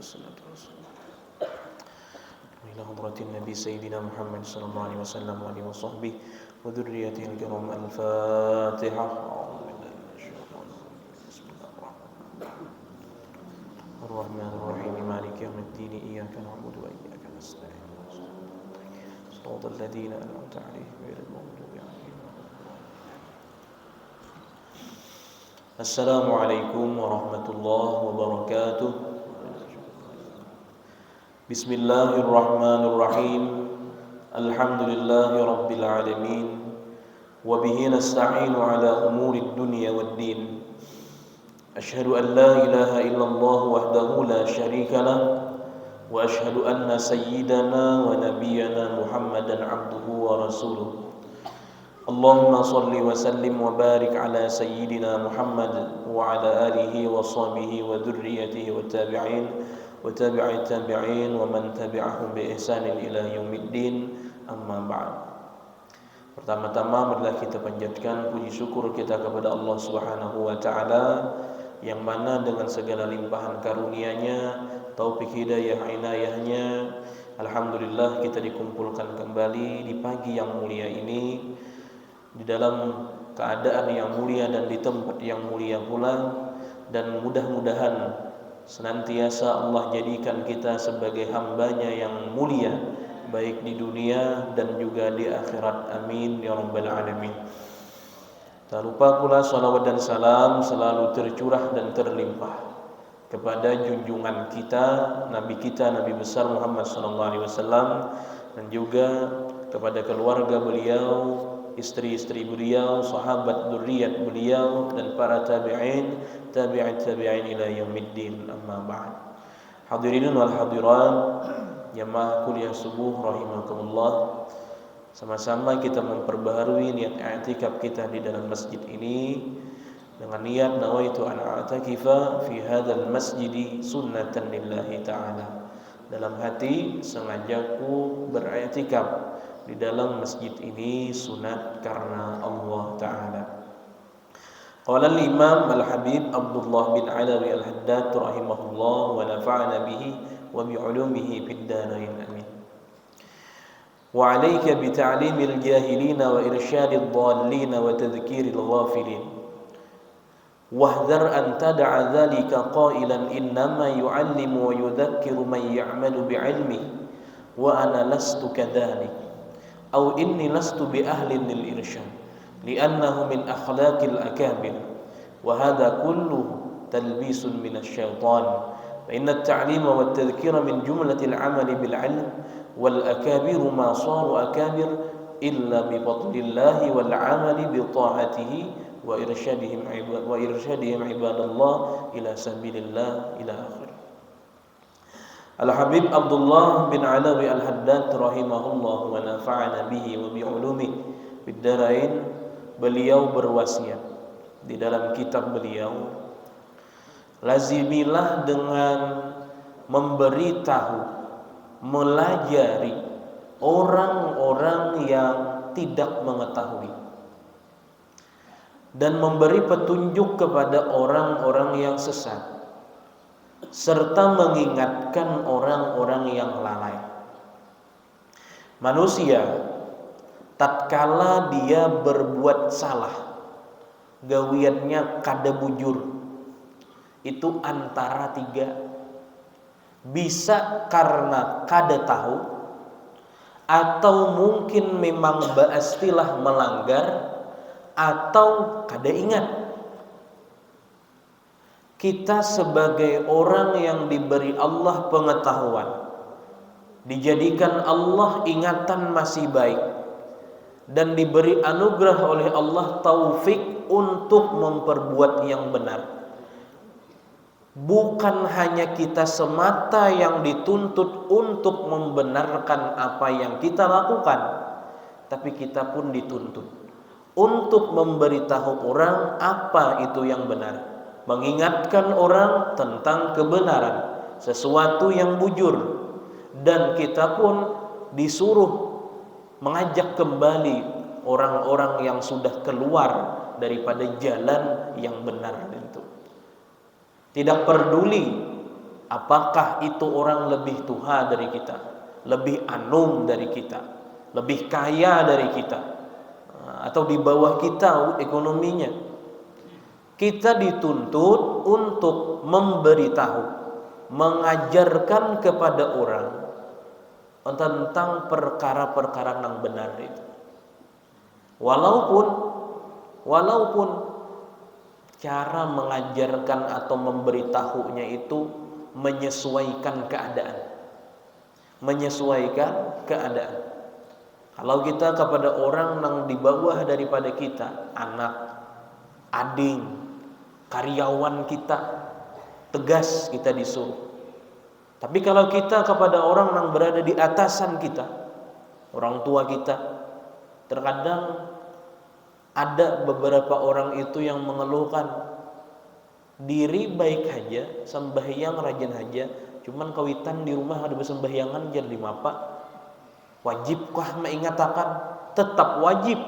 والصلاة والسلام إلى حضرة النبي سيدنا محمد صلى الله عليه وسلم وآله وصحبه وذريته الكرام. الفاتحة. أعوذ بالله من الشيطان الرجيم. بسم الله الرحمن الرحيم. مالك يوم الدين. إياك نعبد وإياك نستعين. صراط الذين أنعمت عليهم غير المغضوب عليهم. السلام عليكم ورحمة الله وبركاته. بسم الله الرحمن الرحيم. الحمد لله رب العالمين وبه نستعين على أمور الدنيا والدين. أشهد أن لا إله إلا الله وحده لا شريك له وأشهد أن سيدنا ونبينا محمدا عبده ورسوله. اللهم صل وسلم وبارك على سيدنا محمد وعلى آله وصحبه وذريته والتابعين وتابع التابعين ومن تبعهم بإحسان إلى يوم الدين. Amma ba'd. Pertama-tama marilah kita panjatkan puji syukur kita kepada Allah Subhanahu wa taala yang mana dengan segala limpahan karunia-Nya, taufik hidayah inayah-Nya, alhamdulillah kita dikumpulkan kembali di pagi yang mulia ini di dalam keadaan yang mulia dan di tempat yang mulia pula, dan mudah-mudahan senantiasa Allah jadikan kita sebagai hamba-Nya yang mulia baik di dunia dan juga di akhirat. Amin ya rabbal alamin. Tak lupa pula salawat dan salam selalu tercurah dan terlimpah kepada junjungan kita, Nabi besar Muhammad sallallahu alaihi wasallam, dan juga kepada keluarga beliau, istri-istri beliau, sahabat dzurriyyat beliau, dan para tabi'in, tabi'at tabi'in ila yaumiddin. Amma ba'd. Hadirin wal hadirat, jamaah kuliah subuh rahimakumullah. Sama-sama kita memperbaharui niat i'tikaf kita di dalam masjid ini dengan niat nawaitu an a'takifa fi hadzal masjid sunnatan lillahi ta'ala. Dalam hati sengajaku beriktikaf di dalam masjid ini sunat karena Allah Ta'ala. Qala al-Imam Al-Habib Abdullah bin Alawi Al-Haddad rahimahullah wa nafa'ana bihi wa bi'ulumihi fid darain. Amin. Wa 'alaika bi ta'limil jahilin wa irsyadid dhallin wa tadhkiril ghafilin. Wahdhar an tad'a dhalika qailan innama yu'allimu wa yudhakkiru man ya'malu bi'ilmihi wa ana lastu kadhalik. Au inni lastu bi ahlin lil irsyad li'annahu min akhlaqil akabir wa hadha kulluhu talbisun minasy syaitan. Fa inna at-ta'lima wat tadhkira min jumlatil 'amali bil 'ilm wal akabiru ma saru akabir illa bi fadlillahi wal 'amali bi ta'atihi wa irsyadihim ibadallah ila sabilillah ila akhir. Al-Habib Abdullah bin Alawi Al-Haddad rahimahullah wa nafa'ana bihi wa bi'ulumihi fid darain. Beliau berwasiat di dalam kitab beliau, lazimilah dengan memberitahu, melajari orang-orang yang tidak mengetahui dan memberi petunjuk kepada orang-orang yang sesat, serta mengingatkan orang-orang yang lalai. Manusia tatkala dia berbuat salah, gawiannya kada bujur, itu antara tiga. Bisa karena kada tahu, atau mungkin memang ba'astilah melanggar, atau kada ingat. Kita sebagai orang yang diberi Allah pengetahuan, dijadikan Allah ingatan masih baik, dan diberi anugerah oleh Allah taufik untuk memperbuat yang benar. Bukan hanya kita semata yang dituntut untuk membenarkan apa yang kita lakukan, tapi kita pun dituntut untuk memberitahu orang apa itu yang benar, mengingatkan orang tentang kebenaran, sesuatu yang bujur, dan kita pun disuruh mengajak kembali orang-orang yang sudah keluar daripada jalan yang benar itu. Tidak peduli Apakah itu orang lebih tuha dari kita, lebih anum dari kita, lebih kaya dari kita, atau di bawah kita ekonominya? Kita dituntut untuk memberitahu, mengajarkan kepada orang tentang perkara-perkara yang benar itu. Walaupun cara mengajarkan atau memberitahunya itu menyesuaikan keadaan. Kalau kita kepada orang yang di bawah daripada kita, anak, ading, karyawan kita, tegas kita disuruh. Tapi kalau kita kepada orang yang berada di atasan kita, orang tua kita, terkadang ada beberapa orang itu yang mengeluhkan, diri baik aja, sembahyang rajin aja, cuman kawitan di rumah ada bersembahyangan jadi mapa. Wajibkah mengatakan? Tetap wajib,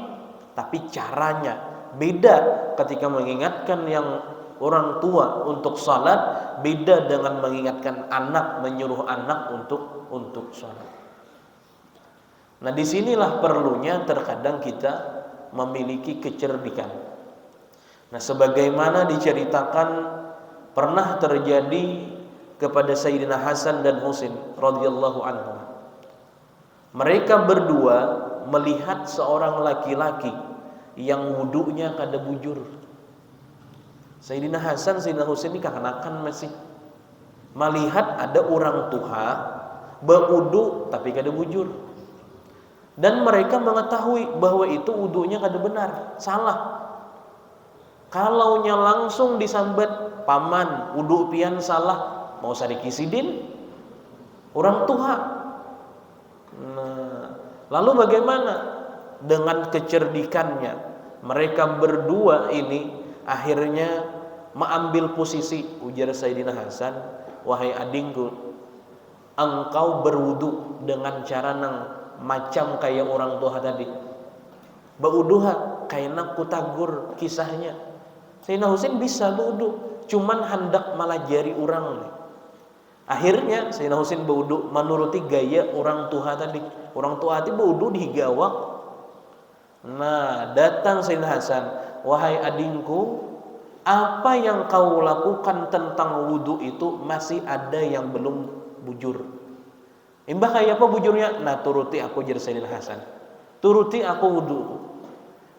tapi caranya beda ketika mengingatkan yang orang tua untuk salat, beda dengan mengingatkan anak, menyuruh anak untuk salat. Nah, disinilah perlunya terkadang kita memiliki kecerdikan. Nah, sebagaimana diceritakan pernah terjadi kepada Sayyidina Hasan dan Husain radhiyallahu anhum. Mereka berdua melihat seorang laki-laki yang wudunya kada bujur. Sayyidina Hasan, Sayyidina Husain ini kekanakan masih melihat ada orang tua berwudu tapi kada bujur. Dan mereka mengetahui bahwa itu wudunya kada benar, salah. Kalaunya langsung disambat, paman wudu pian salah, mau sadiki sidin orang tua. Nah, lalu bagaimana dengan kecerdikannya? Mereka berdua ini akhirnya mengambil posisi. Ujar Sayyidina Hasan, wahai adingku, engkau berwudu dengan cara nang macam kayak orang tua tadi. Berwudu kayak nak kutagur kisahnya. Sayyidina Husain bisa berwudu, cuman hendak melajari orang. Akhirnya Sayyidina Husain berwudu menuruti gaya orang tua tadi. Orang tua tadi berwudu di gawak. Nah, datang Sayyidina Hasan, wahai adingku, apa yang kau lakukan tentang wudu itu masih ada yang belum bujur. Imbah kayak apa bujurnya? Nah, turuti aku, jadi Sayyidina Hasan. Turuti aku wudu.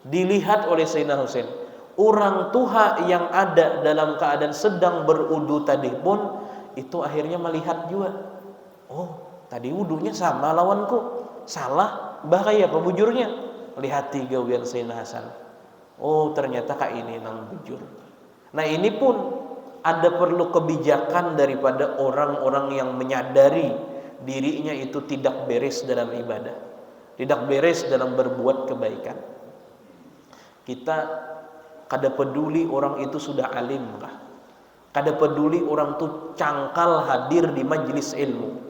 Dilihat oleh Sayyidina Husain, orang tua yang ada dalam keadaan sedang berwudu tadi pun itu akhirnya melihat juga. Oh, tadi wudunya sama lawanku, salah. Bahaya apa bujurnya? Lihat tiga gawian Sayyidina Hasan. Oh, ternyata kak ini nang bujur. Nah, ini pun ada perlu kebijakan daripada orang-orang yang menyadari dirinya itu tidak beres dalam ibadah, tidak beres dalam berbuat kebaikan. Kita kada peduli orang itu sudah alim kah, kada peduli orang itu cangkal hadir di majelis ilmu.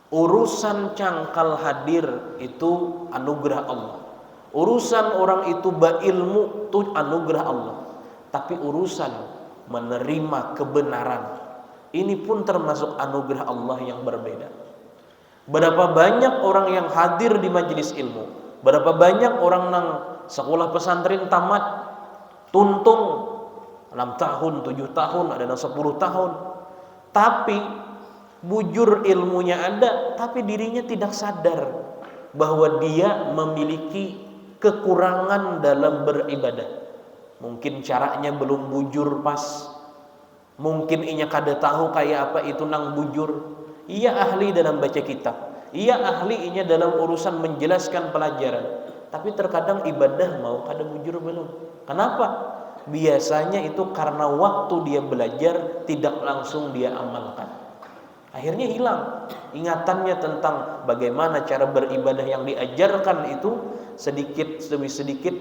Urusan cangkal hadir itu anugerah Allah. Urusan orang itu berilmu itu anugerah Allah. Tapi urusan menerima kebenaran, ini pun termasuk anugerah Allah yang berbeda. Berapa banyak orang yang hadir di majelis ilmu, berapa banyak orang yang sekolah pesantren tamat, tuntung 6 tahun, 7 tahun, ada yang 10 tahun, tapi bujur ilmunya ada, tapi dirinya tidak sadar bahwa dia memiliki kekurangan dalam beribadah. Mungkin caranya belum bujur pas, mungkin inya kada tahu kayak apa itu nang bujur. Ia ahli dalam baca kitab, ia ahli inya dalam urusan menjelaskan pelajaran, tapi terkadang ibadah mau kada bujur belum. Kenapa? Biasanya itu karena waktu dia belajar tidak langsung dia amalkan. Akhirnya hilang ingatannya tentang bagaimana cara beribadah yang diajarkan itu, sedikit demi sedikit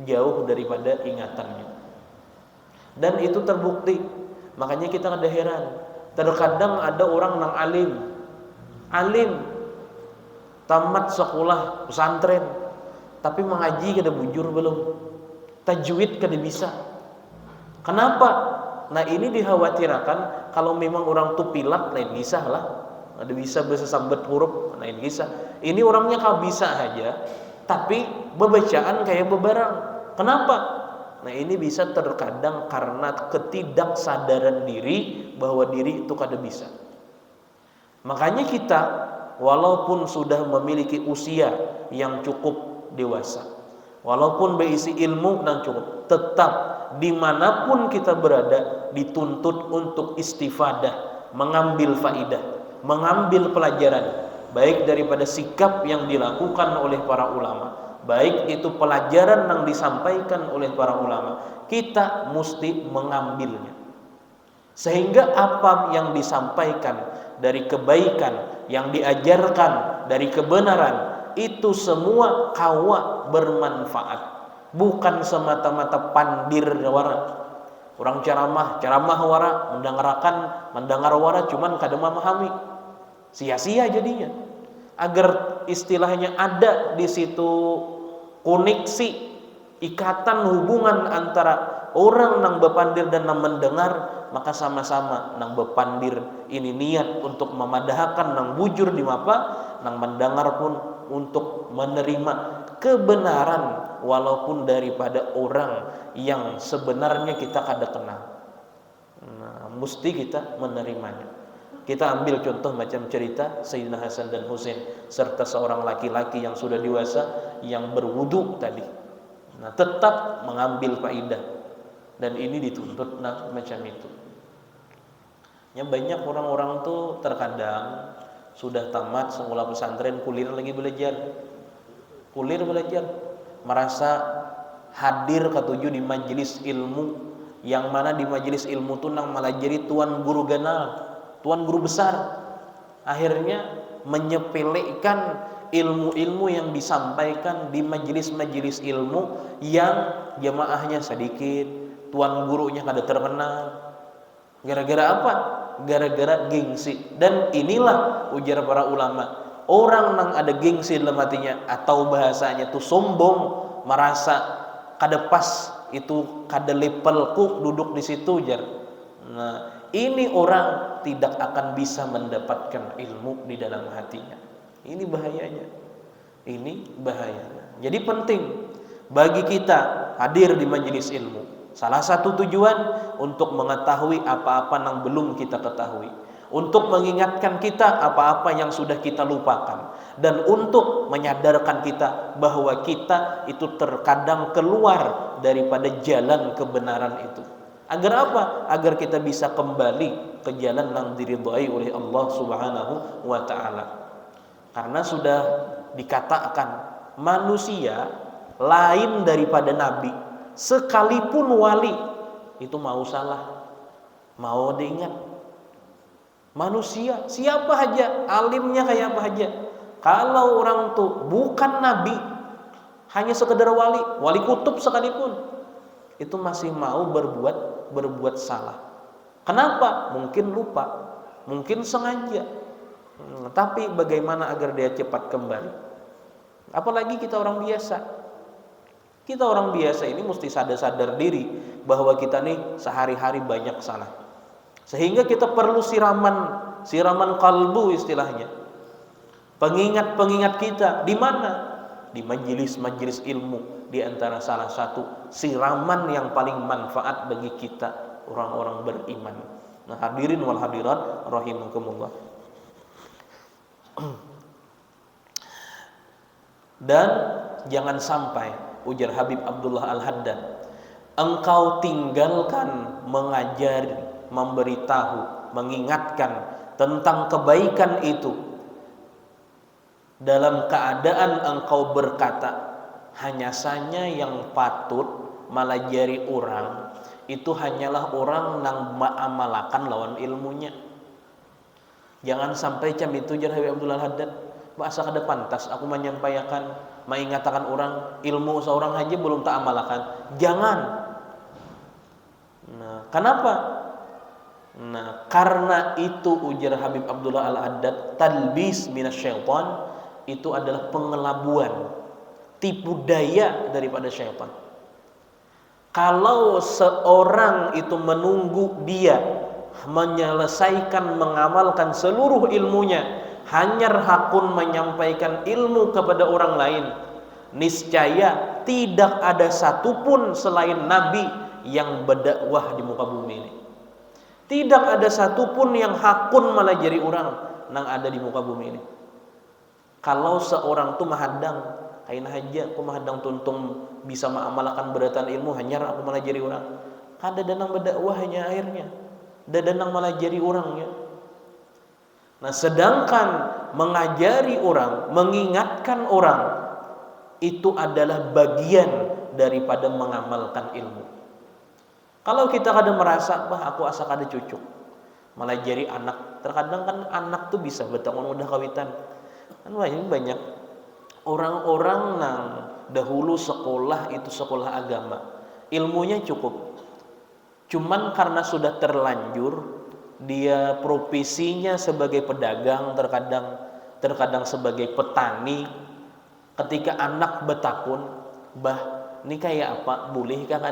jauh daripada ingatannya. Dan itu terbukti. Makanya kita kada heran, terkadang ada orang nang alim tamat sekolah pesantren, tapi mengaji kada bujur belum, tajwid kada bisa. Kenapa? Nah ini dikhawatirkan kalau memang orang tuh pilak lain bisa lah, ada bisa bersambet huruf lain bisa. Ini orangnya kalau bisa aja, tapi bebacaan kayak bebarang. Kenapa? Nah ini bisa terkadang karena ketidaksadaran diri bahwa diri itu kada bisa. Makanya kita walaupun sudah memiliki usia yang cukup dewasa, walaupun berisi ilmu dan cukup, tetap dimanapun kita berada dituntut untuk istifadah, mengambil faidah, mengambil pelajaran, baik daripada sikap yang dilakukan oleh para ulama, baik itu pelajaran yang disampaikan oleh para ulama, kita mesti mengambilnya. Sehingga apa yang disampaikan dari kebaikan, yang diajarkan dari kebenaran, itu semua kawa bermanfaat, bukan semata-mata pandir wara. Orang ceramah wara, mendengar wara cuman kada memahami. Sia-sia jadinya. Agar istilahnya ada di situ koneksi, ikatan hubungan antara orang nang bepandir dan nang mendengar, maka sama-sama nang bepandir ini niat untuk memadahkan nang bujur di mapa, nang mendengar pun untuk menerima kebenaran walaupun daripada orang yang sebenarnya kita kada kenal. Nah, mesti kita menerimanya. Kita ambil contoh macam cerita Sayyidina Hasan dan Husain serta seorang laki-laki yang sudah dewasa yang berwudu tadi. Nah, tetap mengambil faidah dan ini dituntut macam itu. Ya banyak orang-orang tuh terkadang sudah tamat sekolah pesantren kuliah lagi belajar, merasa hadir ketujuh di majelis ilmu, yang mana di majelis ilmu tuh nang malah jadi tuan guru ganal, tuan guru besar. Akhirnya menyepelekan ilmu-ilmu yang disampaikan di majelis-majelis ilmu yang jamaahnya sedikit, tuan gurunya kada terkenal. Gara-gara apa? Gara-gara gengsi. Dan inilah ujar para ulama, orang nang ada gengsi dalam hatinya atau bahasanya tuh sombong, merasa kada pas, itu kada levelku duduk di situ jar. Nah, ini orang tidak akan bisa mendapatkan ilmu di dalam hatinya. Ini bahayanya. Jadi penting bagi kita hadir di majelis ilmu. Salah satu tujuan untuk mengetahui apa-apa yang belum kita ketahui, untuk mengingatkan kita apa-apa yang sudah kita lupakan, dan untuk menyadarkan kita bahwa kita itu terkadang keluar daripada jalan kebenaran itu. Agar apa? Agar kita bisa kembali ke jalan yang diridhai oleh Allah Subhanahu wa taala. Karena sudah dikatakan manusia lain daripada nabi, sekalipun wali itu mau salah, mau diingat. Manusia siapa aja, alimnya kayak apa aja, kalau orang tuh bukan nabi, hanya sekedar wali kutub sekalipun, itu masih mau berbuat salah. Kenapa? Mungkin lupa, mungkin sengaja. Tapi bagaimana agar dia cepat kembali? Apalagi kita orang biasa. Kita orang biasa ini mesti sadar diri bahwa kita nih sehari-hari banyak salah. Sehingga kita perlu siraman kalbu istilahnya. Pengingat kita di mana? Di majelis-majelis ilmu, di antara salah satu siraman yang paling manfaat bagi kita orang-orang beriman. Nah, hadirin wal hadirat rahimakumullah. Dan jangan sampai, ujar Habib Abdullah Al-Haddad, engkau tinggalkan mengajari, memberitahu, mengingatkan tentang kebaikan itu dalam keadaan engkau berkata, hanya saja yang patut melajari orang itu hanyalah orang yang mengamalkan lawan ilmunya. Jangan sampai macam itu, jar Habib Abdullah Al-Haddad. Bahasa kada pantas aku menyampaikan, mengatakan orang ilmu seorang aja belum tak amalkan. Jangan. Nah, kenapa? Nah, karena itu ujar Habib Abdullah Al-Haddad, talbis minasyaitan, itu adalah pengelabuan, tipu daya daripada syaitan. Kalau seorang itu menunggu dia menyelesaikan mengamalkan seluruh ilmunya, hanya hakun menyampaikan ilmu kepada orang lain, niscaya tidak ada satupun selain Nabi yang berdakwah di muka bumi ini. Tidak ada satupun yang hakun melajari orang yang ada di muka bumi ini. Kalau seorang tu mahadang, kain haja aku mahadang tuntung bisa mengamalkan beratan ilmu, hanya aku melajari orang. Kada danang berdakwah hanya akhirnya. Dadanang melajari orangnya. Nah, sedangkan mengajari orang, mengingatkan orang, itu adalah bagian daripada mengamalkan ilmu. Kalau kita kadang merasa, bah aku asa kada cucuk melajari anak. Terkadang kan anak tuh bisa bertahun udah kawitan. Kan banyak orang-orang yang dahulu sekolah itu sekolah agama, ilmunya cukup. Cuman karena sudah terlanjur, dia profesinya sebagai pedagang, terkadang sebagai petani. Ketika anak bertakun, bah, ini kayak apa? Boleh kah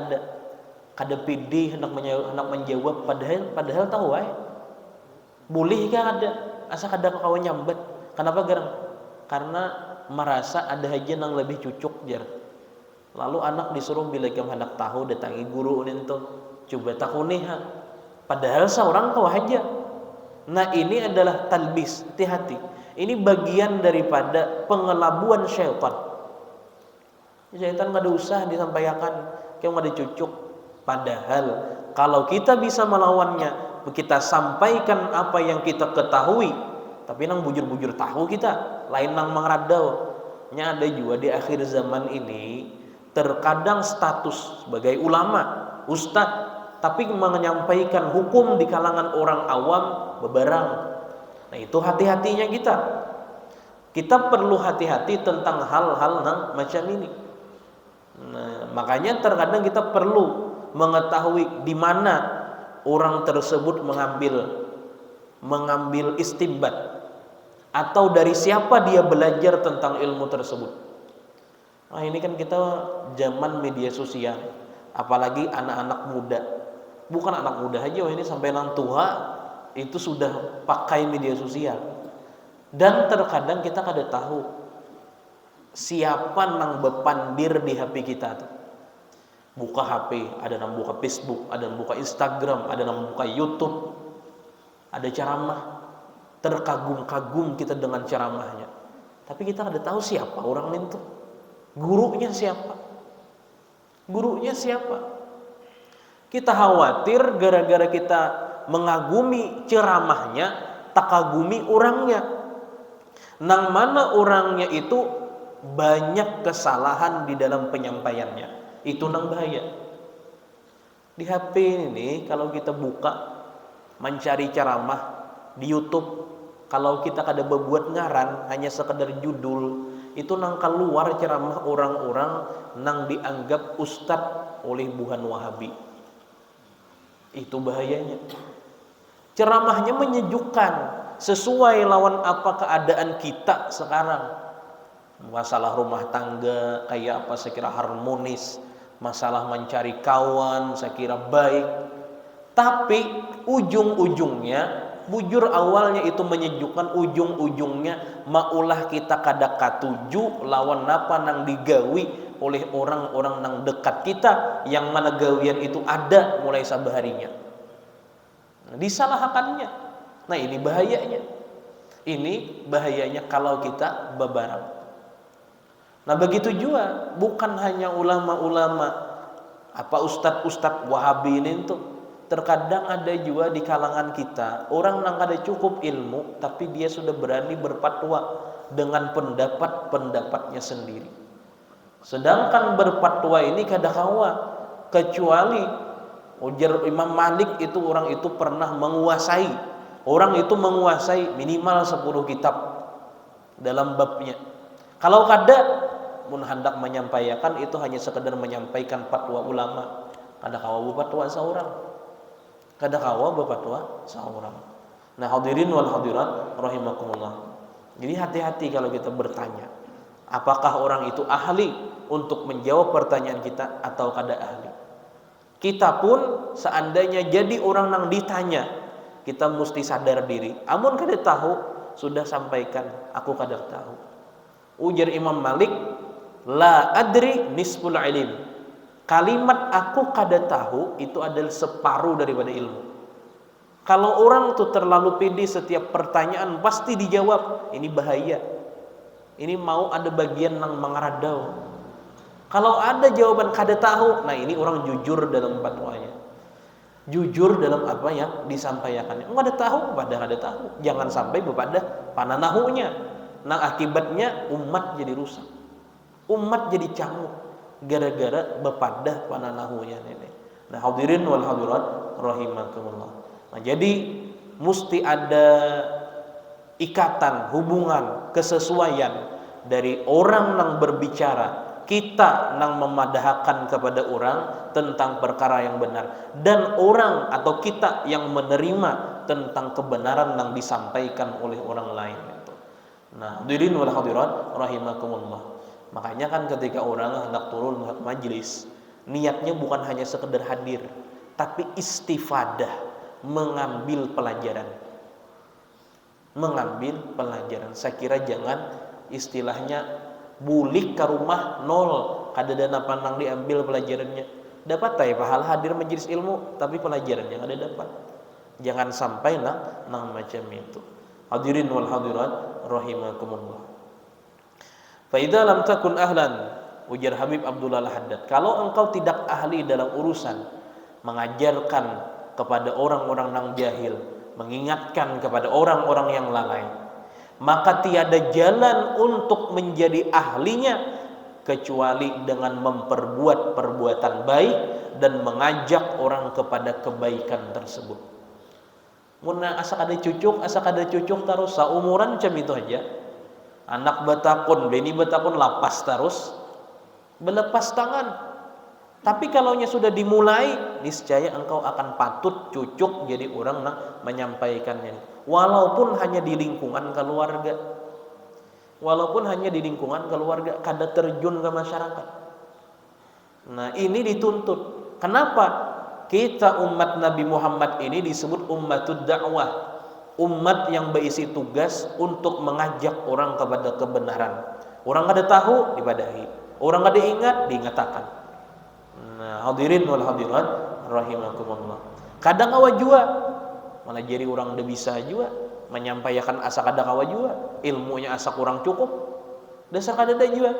kada pede hendak menjawab, padahal tahu ay. Boleh kah ada? Asa kada kawan nyambat. Kenapa garang? Karena merasa ada aja yang lebih cucuk jar. Lalu anak disuruh bila kamu hendak tahu datangi guru nento, coba takuni ha. Padahal seorang kau aja. Nah, ini adalah talbis, hati-hati. Ini bagian daripada pengelabuan syaitan. Syaitan kada usah disampaikan, kamu ada cucuk. Padahal kalau kita bisa melawannya, kita sampaikan apa yang kita ketahui, tapi nang bujur-bujur tahu kita, lain nang mengradau. Nya ada juga di akhir zaman ini, terkadang status sebagai ulama, ustadz, tapi menyampaikan hukum di kalangan orang awam bebarang. Nah, itu hati-hatinya kita. Kita perlu hati-hati tentang hal-hal macam ini. Nah, makanya terkadang kita perlu mengetahui di mana orang tersebut mengambil istinbat, atau dari siapa dia belajar tentang ilmu tersebut. Nah, ini kan kita zaman media sosial, apalagi anak-anak muda. Bukan anak muda aja, ini sampai nang tua itu sudah pakai media sosial. Dan terkadang kita kada tahu siapa nang bepandir di HP kita tuh. Buka HP, ada yang buka Facebook, ada yang buka Instagram, ada yang buka YouTube, ada ceramah, terkagum-kagum kita dengan ceramahnya. Tapi kita kada tahu siapa orang itu, gurunya siapa, Kita khawatir gara-gara kita mengagumi ceramahnya, tak kagumi orangnya. Nang mana orangnya itu banyak kesalahan di dalam penyampaiannya. Itu nang bahaya. Di HP ini kalau kita buka mencari ceramah di YouTube, kalau kita kada berbuat ngaran, hanya sekedar judul, itu nang keluar ceramah orang-orang nang dianggap ustadz oleh buhan Wahabi. Itu bahayanya. Ceramahnya menyejukkan, sesuai lawan apa keadaan kita sekarang. Masalah rumah tangga kayak apa saya kira harmonis, masalah mencari kawan saya kira baik, tapi ujung-ujungnya, bujur awalnya itu menyejukkan, ujung-ujungnya maulah kita kada katuju lawan apa nang digawi oleh orang-orang nang dekat kita, yang mana gawian itu ada mulai sabaharinya. Disalahkannya. Nah, ini bahayanya. Ini bahayanya kalau kita bebarang. Nah, begitu juga bukan hanya ulama-ulama apa ustadz-ustadz Wahabi ini tuh. Terkadang ada juga di kalangan kita orang yang kada cukup ilmu, tapi dia sudah berani berfatwa dengan pendapat-pendapatnya sendiri. Sedangkan berfatwa ini kada kawa, kecuali ujar Imam Malik itu orang itu pernah menguasai. Orang itu menguasai minimal 10 kitab dalam babnya. Kalau kada mun hendak menyampaikan itu hanya sekedar menyampaikan fatwa ulama, kada kawa berfatwa seorang. Nah, hadirin wal hadirat rahimakumullah. Jadi hati-hati kalau kita bertanya, apakah orang itu ahli untuk menjawab pertanyaan kita atau kada ahli. Kita pun seandainya jadi orang nang ditanya, kita mesti sadar diri. Amun kada tahu, sudah sampaikan, aku kada tahu. Ujar Imam Malik, la adri nisful ilim. Kalimat aku kada tahu itu adalah separuh daripada ilmu. Kalau orang tuh terlalu pede, setiap pertanyaan pasti dijawab, ini bahaya. Ini mau ada bagian yang mengaradau. Kalau ada jawaban kada tahu, nah ini orang jujur dalam fatwanya. Jujur dalam apa yang disampaikannya. Enggak ada tahu, pada kada tahu. Jangan sampai bepada pananahunya. Nah akibatnya umat jadi rusak. Umat jadi camuk gara-gara bepada pananahunya ini. Nah hadirin wal hadirat rahimakumullah. Nah, jadi mesti ada ikatan, hubungan, kesesuaian dari orang yang berbicara, kita yang memadahkan kepada orang tentang perkara yang benar, dan orang atau kita yang menerima tentang kebenaran yang disampaikan oleh orang lain. Nah, hadirin wal hadirat rahimakumullah. Makanya kan ketika orang hendak turun ke majelis, niatnya bukan hanya sekedar hadir, tapi istifadah, mengambil pelajaran. Mengambil pelajaran. Saya kira jangan istilahnya bulik ke rumah nol, kada dana pandang diambil pelajarannya. Dapat ya pahala hadir majelis ilmu, tapi pelajarannya kada dapat. Jangan sampai nang macam itu. Hadirin wal hadirat rahimakumullah. Fa idza lam takun ahlan, ujar Habib Abdullah Al-Haddad, kalau engkau tidak ahli dalam urusan mengajarkan kepada orang-orang yang jahil, mengingatkan kepada orang-orang yang lalai, maka tiada jalan untuk menjadi ahlinya kecuali dengan memperbuat perbuatan baik dan mengajak orang kepada kebaikan tersebut. Muna asak ada cucuk terus saumuran macam itu aja. Anak batakun, bini batakun lapas terus, berlepas tangan. Tapi kalaunya sudah dimulai, niscaya engkau akan patut cucuk jadi orang yang menyampaikannya. Walaupun hanya di lingkungan keluarga. Walaupun hanya di lingkungan keluarga, kada terjun ke masyarakat. Nah, ini dituntut. Kenapa? Kita umat Nabi Muhammad ini disebut ummatud da'wah. Umat yang berisi tugas untuk mengajak orang kepada kebenaran. Orang kada tahu, dibadahi. Orang kada ingat, diingatakan. Nah, hadirin wal hadirat rahimakumullah. Kadang awak jua malah jadi orang udah bisa juga menyampaikan asa kada kawa jua, ilmunya asa kurang cukup. Dasar kada ada jua.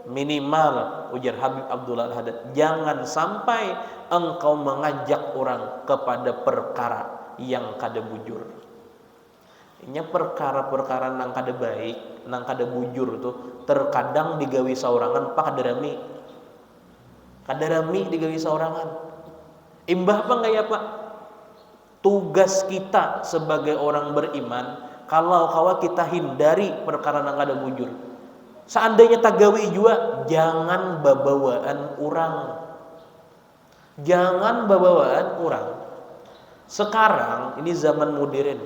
Minimal ujar Habib Abdullah Al-Haddad, jangan sampai engkau mengajak orang kepada perkara yang kada bujur. Inya perkara-perkara nang kada baik, nang kada bujur tuh terkadang digawi saurangan pak kada rami. Kada rami digawi saurangan. Imbah apa enggak ya Pak? Tugas kita sebagai orang beriman, kalau kawa kita hindari perkara nang kada bujur. Seandainya tagawi juga, jangan babawaan orang. Jangan babawaan orang. Sekarang ini zaman modern.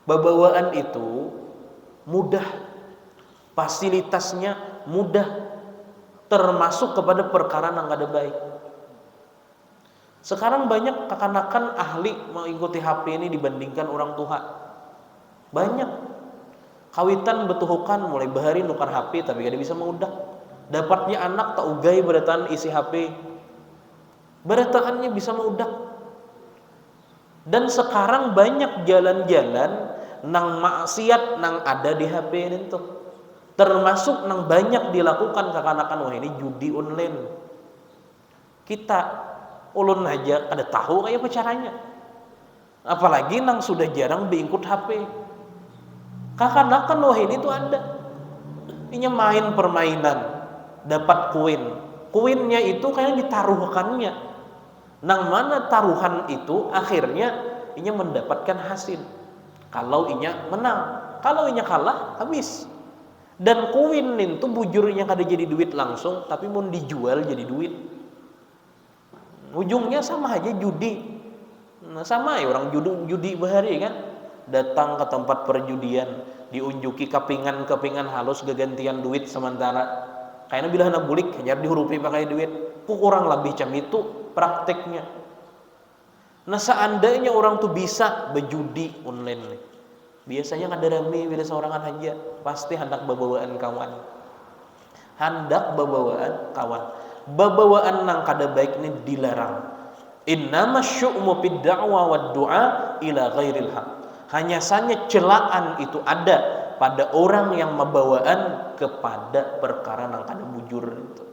Babawaan itu mudah, fasilitasnya mudah, termasuk kepada perkara yang kada baik. Sekarang banyak kekanakan ahli mengikuti HP ini dibandingkan orang tua. Banyak kawitan betuhukan mulai bahari nukar HP tapi kada bisa mengudak. Dapatnya anak tak ugai berataan isi HP, berataannya bisa mengudak. Dan sekarang banyak jalan-jalan nang maksiat nang ada di HP ini tuh. Termasuk nang banyak dilakukan kekanakan, wah ini judi online. Kita ulun aja kada tahu kayak apa caranya. Apalagi nang sudah jarang diikut HP. Kekanakan wah ini tuh ada. Ini main permainan, dapat koin. Koinnya itu kayak ditaruhkannya. Nang mana taruhan itu akhirnya inya mendapatkan hasil. Kalau inya menang, kalau inya kalah habis. Dan koin itu bujurnya kada jadi duit langsung, tapi mau dijual jadi duit. Ujungnya sama aja judi. Nah, sama ya orang judi bahari kan. Datang ke tempat perjudian, diunjuki kepingan halus kegantian duit sementara. Kayaknya bila anak bulik hanya dihurupi pakai duit, ku kurang lebih cam itu. prakteknya. Nah seandainya orang tuh bisa berjudi online nih, biasanya kada rame bila seorangan aja, pasti hendak babawaan kawan. Hendak babawaan kawan. Babawaan nang kada baik ini dilarang. Innama syu'mu fid da'wa wad du'a ila ghairil haq. Hanya saja celaan itu ada pada orang yang membawaan kepada perkara nang kada bujur itu.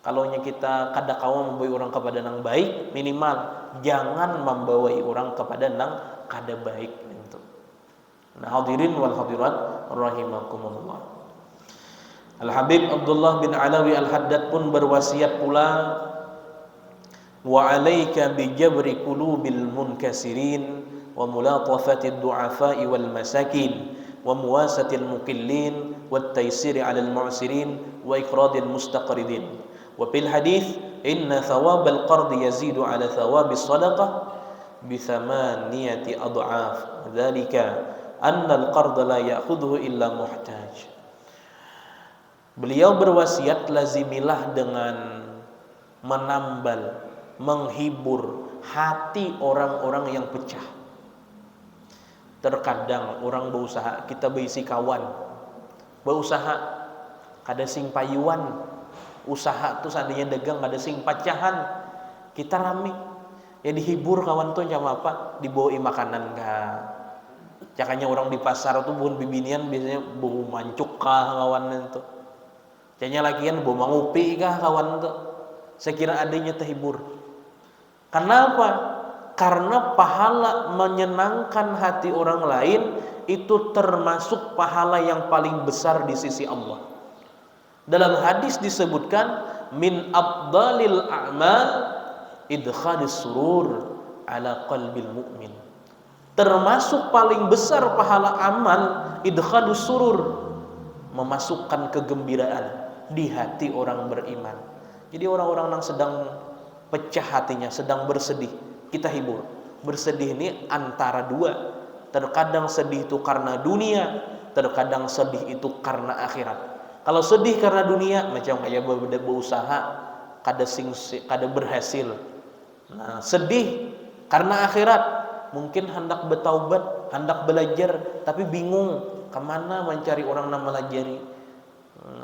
Kalau kita kada kawan membawa orang kepada nang baik, minimal jangan membawai orang kepada nang kada baik itu. Nah, hadirin wal hadirat rahimakumullah. Al-Habib Abdullah bin Alawi Al-Haddad pun berwasiat pula, wa 'alaika bi jabri qulubil munkasirin wa mulatafati ad-du'afa'i wal masakin wa muwasati al-muqillin wat taysiri 'alal mu'sirin wa iqradil mustaqridin. Wa fil hadits inna thawabal qardi yazidu 'ala thawabis shadaqah bi thamaniyati ad'af. Dzalika anna al-qarda la ya'khudhuhu illa muhtaj. Beliau berwasiat, lazimilah dengan menambal, menghibur hati orang-orang yang pecah. Terkadang orang berusaha, kita berisi kawan, berusaha kada sing payuan, usaha tuh seandainya dagang kada sing pacahan, kita rame, ya dihibur kawan tuh jam apa, dibawa makanan kah. Cakanya orang di pasar tuh bukan bibinian biasanya bawa mancuk kah kawan itu. Caknya lakian bawa mangupi kah kawan tuh. Saya kira adanya terhibur. Kenapa? Karena pahala menyenangkan hati orang lain itu termasuk pahala yang paling besar di sisi Allah. Dalam hadis disebutkan min afdalil a'mal idkhalis surur ala qalbil mu'min. Termasuk paling besar pahala amal idkhalus surur, memasukkan kegembiraan di hati orang beriman. Jadi orang-orang yang sedang pecah hatinya, sedang bersedih, kita hibur. Bersedih ini antara dua. Terkadang sedih itu karena dunia, terkadang sedih itu karena akhirat. Kalau sedih karena dunia, macam kayak berusaha kada berhasil. Nah, sedih karena akhirat, mungkin hendak bertaubat, hendak belajar, tapi bingung kemana mencari orang yang melajari.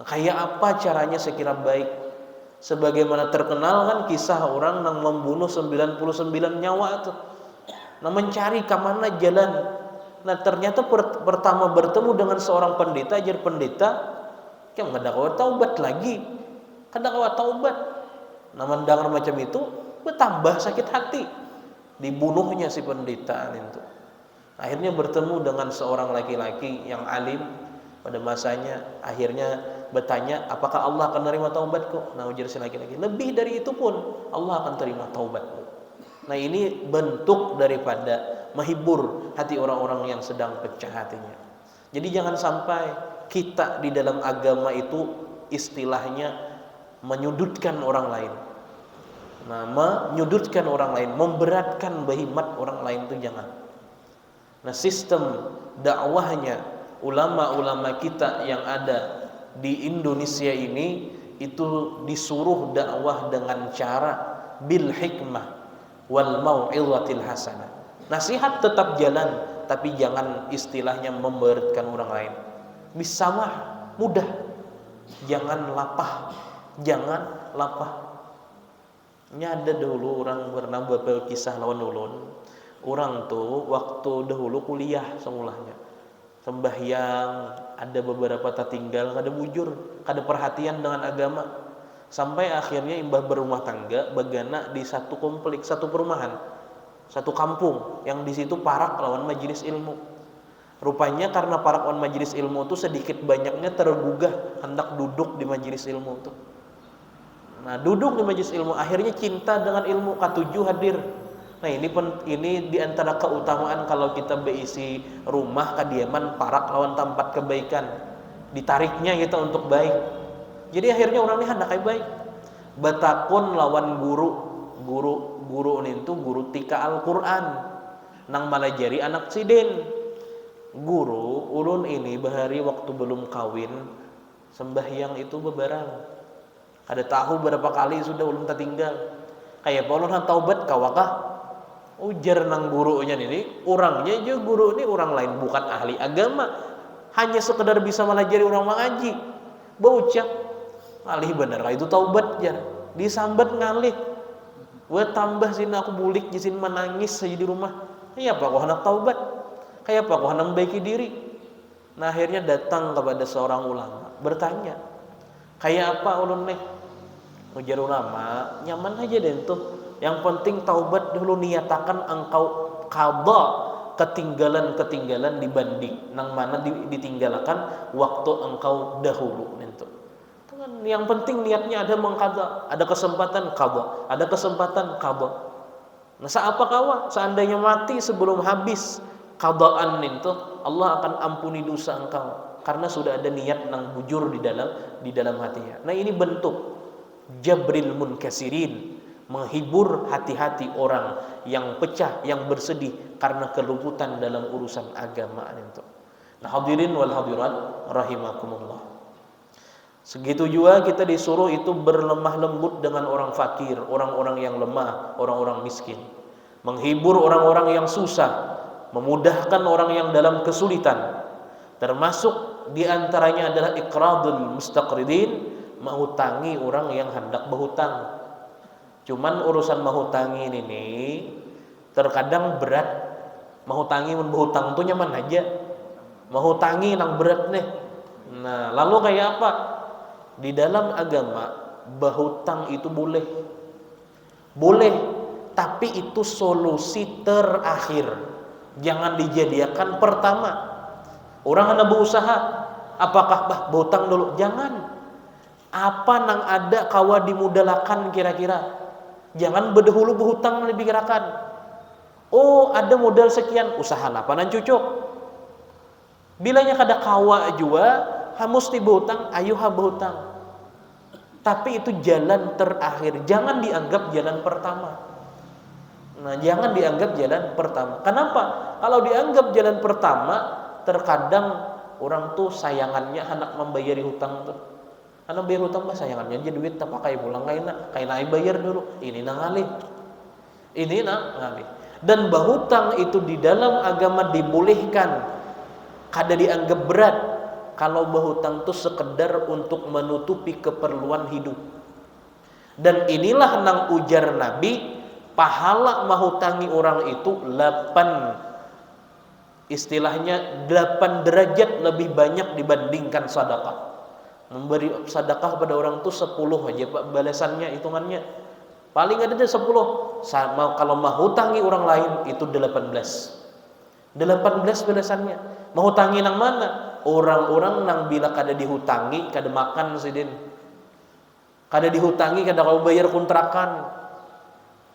Kayak apa caranya sekira baik. Sebagaimana terkenal kan kisah orang yang membunuh 99 nyawa itu. Nah mencari kemana jalan. Nah ternyata pertama bertemu dengan seorang pendeta, ajar pendeta, kayak kada kawa taubat lagi, kada kawa taubat. Nah mendengar macam itu, bertambah sakit hati. Dibunuhnya si pendeta itu. Akhirnya bertemu dengan seorang laki-laki yang alim pada masanya. Akhirnya bertanya, apakah Allah akan terima taubatku? Nah ujar si laki-laki, lebih dari itu pun Allah akan terima taubatmu. Nah ini bentuk daripada menghibur hati orang-orang yang sedang pecah hatinya. Jadi jangan sampai kita di dalam agama itu istilahnya menyudutkan orang lain. Nah, menyudutkan orang lain, memberatkan behimat orang lain itu jangan. Nah sistem dakwahnya ulama-ulama kita yang ada di Indonesia ini itu disuruh dakwah dengan cara bil hikmah wal mau'izatil hasanah. Nasihat tetap jalan, tapi jangan istilahnya memberatkan orang lain. Bisa mah mudah, jangan lapah, jangan lapah. Ada dahulu orang pernah berkisah lawan ulun. Orang tuh waktu dahulu kuliah semulanya, sembahyang, ada beberapa tertinggal, kada bujur, kada perhatian dengan agama. Sampai akhirnya imbah berumah tangga, bagana di satu komplek, satu perumahan, satu kampung, yang di situ parak lawan majelis ilmu. Rupanya karena parak lawan majelis ilmu itu sedikit banyaknya tergugah hendak duduk di majelis ilmu itu. Nah duduk di majelis ilmu, akhirnya cinta dengan ilmu, katujuh hadir. Nah ini di antara keutamaan kalau kita berisi rumah kediaman parak lawan tempat kebaikan, ditariknya kita untuk baik. Jadi akhirnya orang ini hendak baik. Batakun lawan guru itu guru tika Al-Quran nang malajari anak siden. Guru ulun ini bahari waktu belum kawin sembahyang itu bebarang. Ada tahu berapa kali sudah ulun tertinggal. Kayak ulun han taubat kawakah ujar nang gurunya ini, orangnya aja guru ini orang lain bukan ahli agama, hanya sekedar bisa melajari orang mengaji. Baucap alih bener itu taubat jar. Disambat ngalih. Wa tambah sini aku bulik jisin menangis saja di rumah. Iya apa kau hendak taubat? Kayak apa kau hendak baiki diri? Nah akhirnya datang kepada seorang ulama bertanya, kayak apa ulun nih? Ujar ulama, nyaman aja deh tuh. Yang penting taubat dulu, niatakan engkau qadha ketinggalan-ketinggalan dibanding nang mana ditinggalkan waktu engkau dahulu itu. Yang penting niatnya ada mengqadha, ada kesempatan qadha, ada kesempatan qadha. Nah, apa kawa seandainya mati sebelum habis qadhaan itu, Allah akan ampuni dosa engkau karena sudah ada niat nang bujur di dalam hatinya. Nah, ini bentuk jabril munkasirin, menghibur hati-hati orang yang pecah, yang bersedih karena keluputan dalam urusan agama itu. Nah, hadirin wal hadirat rahimakumullah. Segitu juga kita disuruh itu berlemah lembut dengan orang fakir, orang-orang yang lemah, orang-orang miskin. Menghibur orang-orang yang susah, memudahkan orang yang dalam kesulitan. Termasuk diantaranya adalah iqradul mustaqridin, menghutangi orang yang hendak berhutang. Cuman urusan menghutangi ini terkadang berat. Menghutangi berhutang itu nyaman aja. Menghutangi nang berat nih. Nah, lalu kayak apa? Di dalam agama berhutang itu boleh. Boleh, tapi itu solusi terakhir. Jangan dijadikan pertama. Orang hendak berusaha, apakah berhutang dulu? Jangan. Apa nang ada kawa dimudalakan kira-kira? Jangan berdahulu berhutang dipikirkan. Oh, ada modal sekian, usaha apa nan cucuk. Bilanya kada kawa juga, mesti berhutang, ayo berhutang. Tapi itu jalan terakhir, jangan dianggap jalan pertama. Nah, jangan dianggap jalan pertama. Kenapa? Kalau dianggap jalan pertama, terkadang orang tuh sayangannya hendak membayari hutang tuh. Karena bayar hutang mah sayangannya aja duit tak pakai pulang kayak naik bayar dulu. Ini ngalih. Ini ngalih. Dan berhutang itu di dalam agama dibolehkan. Kada dianggap berat. Kalau berhutang itu sekedar untuk menutupi keperluan hidup. Dan inilah nang ujar Nabi, pahala menghutangi orang itu 8 derajat lebih banyak dibandingkan sedekah. Memberi sedekah pada orang itu 10 aja Pak balasannya, hitungannya paling ada 10. Sama kalau menghutangi orang lain itu 18 balasannya. Menghutangi nang mana? Orang-orang nang bila kada dihutangi kada makan sidin, kada dihutangi kada kau bayar kontrakan,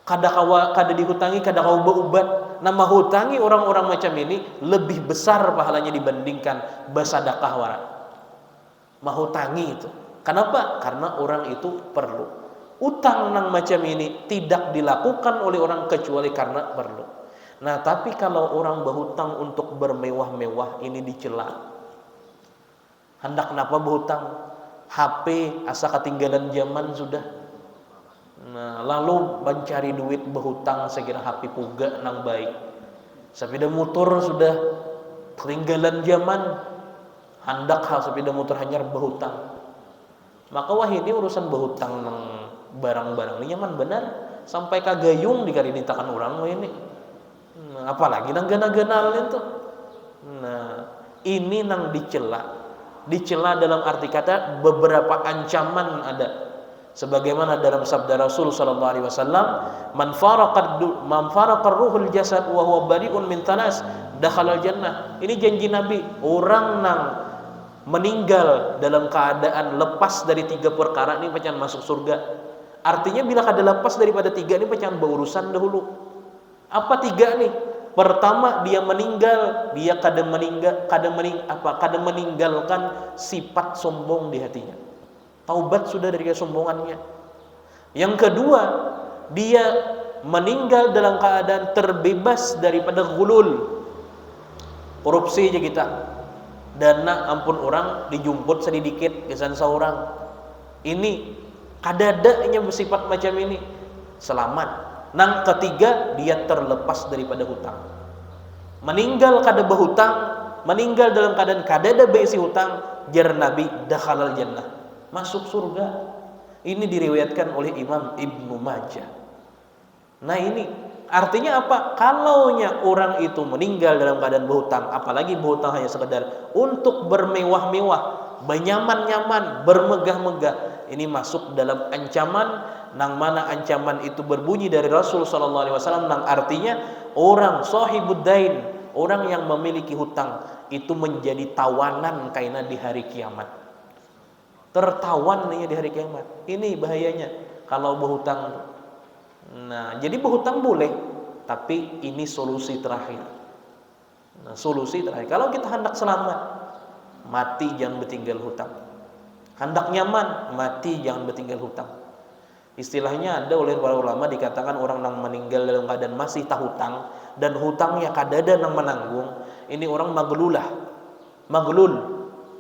kada dihutangi kada kau berobat. Nah, menghutangi orang-orang macam ini lebih besar pahalanya dibandingkan bersedekah wara. Menghutangi itu. Kenapa? Karena orang itu perlu. Utang nang macam ini tidak dilakukan oleh orang kecuali karena perlu. Nah, tapi kalau orang berhutang untuk bermewah-mewah ini dicela. Hendak kenapa berhutang? HP asa ketinggalan zaman sudah. Nah, lalu mencari duit berhutang sekira HP puga nang baik. Sepeda motor sudah ketinggalan zaman. Hendak hal sepeda motor hanya berhutang. Maka wah ini urusan berhutang nang barang-barang ini nyaman benar sampai kagayung dikarinitakan orang wah ini. Nah, apalagi nang gana-ganal itu. Nah, ini nang dicela. Dicela dalam arti kata beberapa ancaman ada. Sebagaimana dalam sabda Rasul sallallahu alaihi wasallam, man faraqa ruhul jasad wa huwa bari'un min tanas dakhalal jannah. Ini janji Nabi, orang nang meninggal dalam keadaan lepas dari 3 perkara ini pacan masuk surga. Artinya bila kada lepas daripada 3 ini pacan berurusan dahulu. Apa 3 nih? Pertama, dia meninggal, dia kada meninggalkan sifat sombong di hatinya. Taubat sudah dari kesombongannya. Yang kedua, dia meninggal dalam keadaan terbebas daripada ghulul. Korupsi aja kita. Dana ampun orang dijumput sedikit kesan seorang. Ini kada adanya bersifat macam ini. selamat. Nang ketiga, dia terlepas daripada hutang. Meninggal kada berhutang, meninggal dalam keadaan kadada beisi hutang, jar Nabi dakhalal jannah, masuk surga. Ini diriwayatkan oleh Imam Ibnu Majah. Nah ini artinya apa? Kalaunya orang itu meninggal dalam keadaan berhutang, apalagi berhutang hanya sekedar untuk bermewah-mewah, bernyaman-nyaman, bermegah-megah, ini masuk dalam ancaman, nang mana ancaman itu berbunyi dari Rasul sallallahu alaihi wasallam, nang artinya orang sahibud dain, orang yang memiliki hutang itu menjadi tawanan kaina di hari kiamat. Tertawan di hari kiamat. Ini bahayanya kalau berhutang. Nah, jadi berhutang boleh, tapi ini solusi terakhir. Nah, solusi terakhir. Kalau kita hendak selamat, mati jangan bertinggal hutang. Hendak nyaman, mati jangan bertinggal hutang. Istilahnya ada oleh para ulama dikatakan orang yang meninggal dalam keadaan masih tak hutang dan hutangnya kadada nang menanggung, ini orang maglul,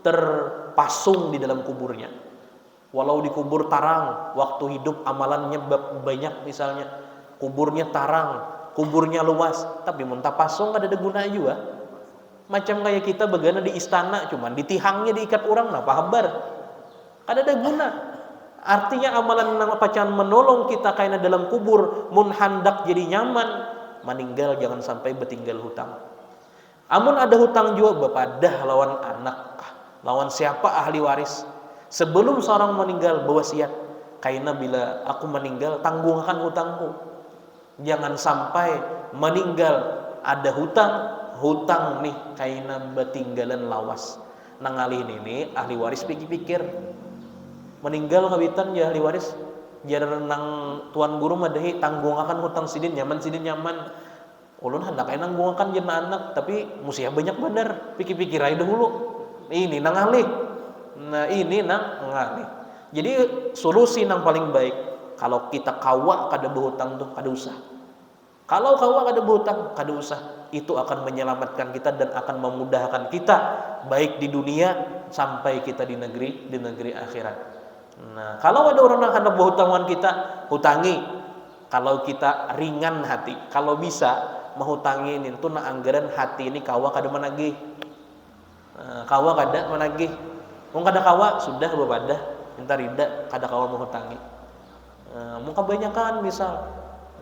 terpasung di dalam kuburnya. Walau dikubur tarang, waktu hidup amalannya banyak misalnya, kuburnya tarang, kuburnya luas, tapi muntah pasung ada guna juga. Macam kayak kita begana di istana, cuman ditihangnya diikat orang, nah pahabar, ada guna. Artinya amalan nang pacan menolong kita kaina dalam kubur, mun handak jadi nyaman, meninggal jangan sampai bertinggal hutang. Amun ada hutang juga bepadah lawan anak, lawan siapa ahli waris. Sebelum seorang meninggal berwasiat, kaina bila aku meninggal tanggungkan hutangku. Jangan sampai meninggal ada hutang nih kaina betinggalan lawas. Nang alih ini ahli waris pikir-pikir. Meninggal kawitan ya ahli waris. Jar nang tuan guru madahi tanggungkan hutang sidin nyaman. Ulun hendak nanggungakan jeung anak, tapi musia banyak bener. Pikir-pikir aja dahulu. Ini nang alih. Nah ini nang ngalih. Jadi solusi nang paling baik, kalau kita kawa kada berhutang tuh kada usah. Kalau kawa kada berhutang kada usah. Itu akan menyelamatkan kita dan akan memudahkan kita baik di dunia sampai kita di negeri akhirat. Nah kalau ada orang yang hendak berhutangan kita, hutangi. Kalau kita ringan hati, kalau bisa menghutangin itu na anggaran hati ini kawa kada menagih. Kawa kada menagih. Mau kada kawa sudah bebadah minta rida kada kawa menghutangi. Mau kebanyakan misal,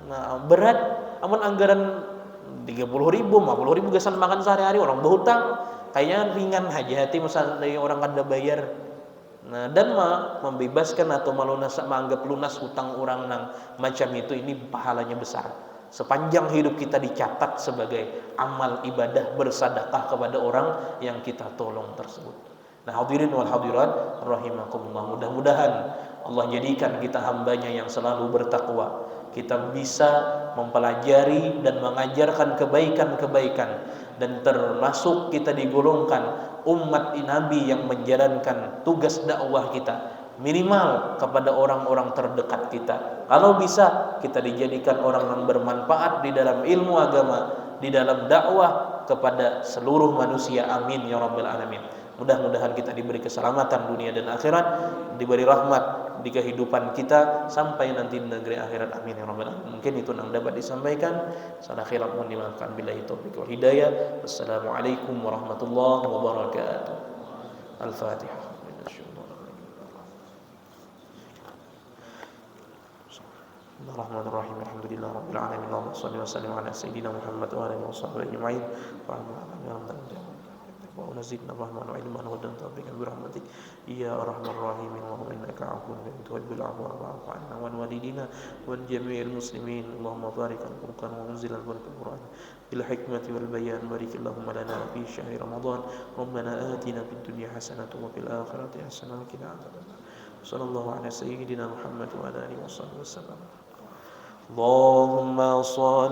nah berat, amun anggaran 30.000, 50.000 gasan makan sehari-hari orang berhutang, kayaknya ringan aja hati misal dari orang kada bayar. Nah dan membebaskan atau menganggap lunas hutang orang nang macam itu, ini pahalanya besar. Sepanjang hidup kita dicatat sebagai amal ibadah bersedekah kepada orang yang kita tolong tersebut. Nah hadirin wal hadirat rahimakumullah, mudah-mudahan Allah jadikan kita hambanya yang selalu bertakwa. Kita bisa mempelajari dan mengajarkan kebaikan-kebaikan, dan termasuk kita digolongkan umat Nabi yang menjalankan tugas dakwah kita minimal kepada orang-orang terdekat kita. Kalau bisa kita dijadikan orang yang bermanfaat di dalam ilmu agama, di dalam dakwah kepada seluruh manusia. Amin ya rabbal alamin. Mudah-mudahan kita diberi keselamatan dunia dan akhirat, diberi rahmat di kehidupan kita sampai nanti di negeri akhirat. Amin ya rabbal alamin. Mungkin itu yang dapat disampaikan. Salah khilaf mohon dimaafkan. Billahi taufiq wal hidayah. Wassalamualaikum warahmatullahi wabarakatuh. Al-Fatihah. Bismillahirrahmanirrahim. Alhamdulillah rabbil alamin. Allahumma shalli wa sallim ala sayyidina Muhammad wa alihi washabbihi ajma'in. Wa ala ونزدنا رحمة وعلما وهدى توفيقا برحمتك يا أرحم الراحمين. اللهم إنك عفو تحب العفو فاعف عنا وعن والدينا وعن جميع المسلمين. اللهم بارك القرآن وانزل القرآن بالحكمة والبيان. بارك اللهم لنا في شهر رمضان. ربنا آتنا في الدنيا حسنة وفي الآخرة حسنة وقنا عذاب النار. صلى الله على سيدنا محمد وعلى آله وصحبه وسلم. اللهم صل